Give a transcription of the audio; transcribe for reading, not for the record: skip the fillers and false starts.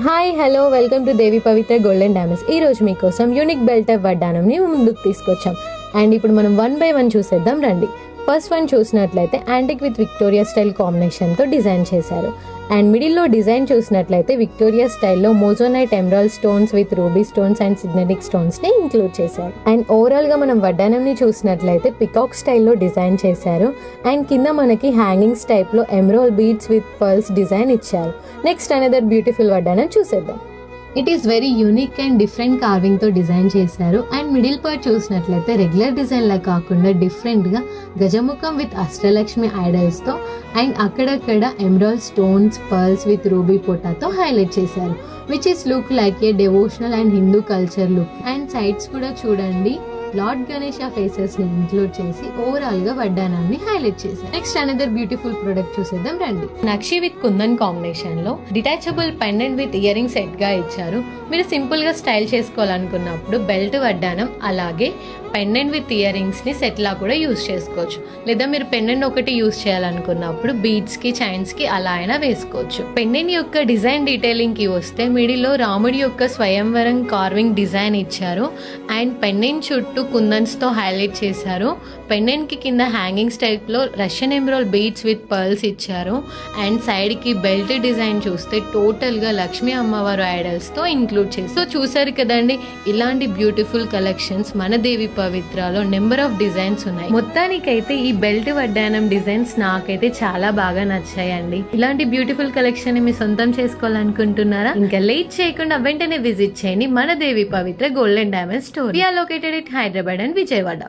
Hi hello welcome to Devi Pavitra golden diamonds. ఈ రోజు మీకోసం యూనిక్ బెల్ట్ ఆఫ్ వడ్డానంని ముందుకు తీసుకొచ్చాం. అండ్ ఇప్పుడు మనం 1 by 1 చూసేద్దాం రండి. ఫస్ట్ వన్ చూసినట్లయితే యాంటిక్ విత్ విక్టోరియా స్టైల్ కాంబినేషన్తో డిజైన్ చేశారు. అండ్ మిడిల్లో డిజైన్ చూసినట్లయితే విక్టోరియా స్టైల్లో moissanite emerald stones with ruby stones and synthetic stones ని ఇంక్లూడ్ చేశారు. అండ్ ఓవరాల్ గా మనం వడ్డానంని చూసినట్లయితే పికాక్ స్టైల్లో డిజైన్ చేశారు. అండ్ కింద మనకి హ్యాంగింగ్స్ టైప్ లో emerald beads with pearls design ఇచ్చారు. నెక్స్ట్ అనదర్ బ్యూటిఫుల్ వడ్డానం చూసేద్దాం. It is very unique and different carving తో డిజైన్ చేశారు. అండ్ మిడిల్ పార్ట్ చూసినట్లయితే రెగ్యులర్ డిజైన్ లా కాకుండా డిఫరెంట్ గా గజముఖం విత్ అష్టలక్ష్మి ఐడల్స్ తో అండ్ అక్కడక్కడ emerald stones pearls with ruby పోటాతో హైలైట్ చేశారు, which is look like a devotional and Hindu culture look. And sides కూడా చూడండి లార్డ్ గణేష్ ఫేసెస్ ని ఇంక్లూడ్ చేసి ఓవరాల్ గా వడ్డానాన్ని హైలైట్ చేశారు. నెక్స్ట్ అనదర్ బ్యూటిఫుల్ ప్రొడక్ట్ చూసేద్దాం రండి. నక్షి విత్ కుందన్ కాంబినేషన్ లో detachable pendant with ear ring set గా ఇచ్చారు. మీరు సింపుల్ గా స్టైల్ చేసుకోవాలనుకున్నప్పుడు బెల్ట్ వడ్డానం అలాగే పెండెంట్ విత్ ఇయర్ రింగ్స్ ని సెట్ లా కూడా యూజ్ చేసుకోవచ్చు. లేదా మీరు పెండెంట్ ఒకటి యూజ్ చేయాలనుకున్నప్పుడు బీడ్స్ కి చైన్స్ కి అలా అయినా వేసుకోవచ్చు. పెండెంట్ యొక్క డిజైన్ డీటెయిలింగ్ కి వస్తే మిడిల్లో రాముడి యొక్క స్వయంవరం కార్వింగ్ డిజైన్ ఇచ్చారు. అండ్ పెండెంట్ చుట్టూ కుందన్స్ తో హైలైట్ చేశారు. పెండెంట్ కి కింద హ్యాంగింగ్స్ టైప్ లో Russian emerald beads with pearls ఇచ్చారు. అండ్ సైడ్ కి బెల్ట్ డిజైన్ చూస్తే టోటల్ గా లక్ష్మీ అమ్మవారు ఐడల్స్ తో ఇంక్లూడ్ చేశారు. సో చూసారు కదండి, ఇలాంటి బ్యూటిఫుల్ కలెక్షన్స్ మన దేవి పవిత్రలో నెంబర్ ఆఫ్ డిజైన్స్ ఉన్నాయి. మొత్తానికైతే ఈ బెల్ట్ వడ్డానం డిజైన్స్ నాకైతే చాలా బాగా నచ్చాయండి. ఇలాంటి బ్యూటిఫుల్ కలెక్షన్ ని మీ సొంతం చేసుకోవాలనుకుంటున్నారా? ఇంకా లేట్ చేయకుండా వెంటనే విజిట్ చేయండి మన Devi Pavitra golden diamond store. We are located at Hyderabad and Vijayawada.